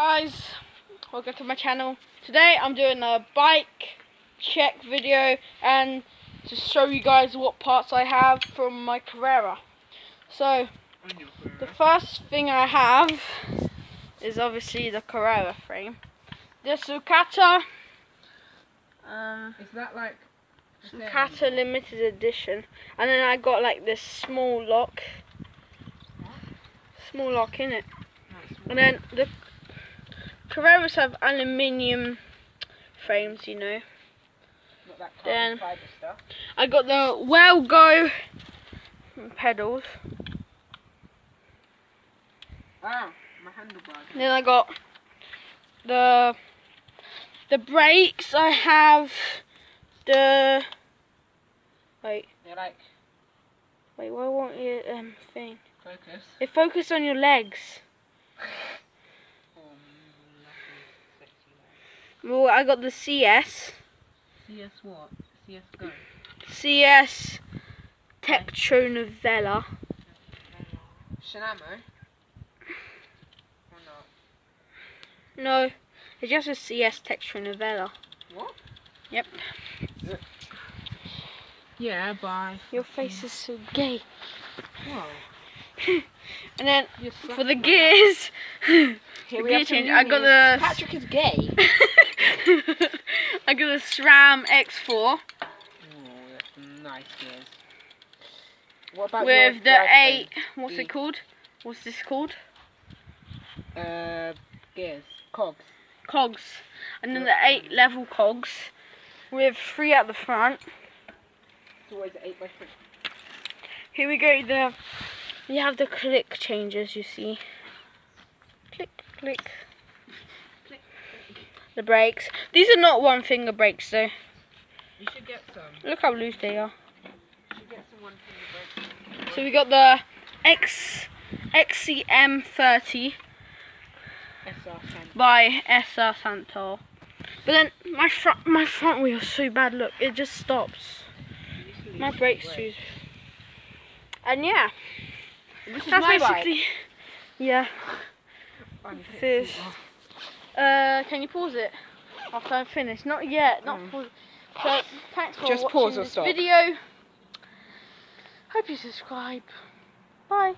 Guys, welcome to my channel. Today I'm doing a bike check video and to show you guys what parts I have from my Carrera. So the first thing I have is obviously the Carrera frame. This Sucata is that like Sucata limited edition, and then I got like this small lock in it. And then the Carreras have aluminium frames, you know. Not that Then fiber stuff. I got the Wellgo pedals. Ah, my handlebars. Then I got the brakes. I have the wait, why won't you thing? Focus. It focus on your legs. Well, I got the CS. CS what? CS Go. CS Tektronovella. Shinamo? Or not? No, it's just a CS Tektronovella. What? Yep. Yeah, bye. Your face is so gay. Whoa. And then for the gears, Here gear change, I got the Patrick is gay. I got the SRAM X4. Oh, that's nice gears. What about with the 8. What's The- it called? What's this called? Gears. Cogs. Cogs. And then the 8 level cogs with 3 at the front. It's always 8x3. Here we go. You have the click changes, you see. Click, click. Click. The brakes. These are not one finger brakes though. You should get some. Look how loose they are. You should get some 1-finger brakes. So we got the XCM30 SR by SR Santor. But then my front wheel is so bad. Look, it just stops. My brakes too. And yeah, This is that's my basically. Yeah. bike. This. Can you pause it after I'm finished? Not yet. Not pause. So thanks for Just watching pause or this stop. video. Hope you subscribe. Bye.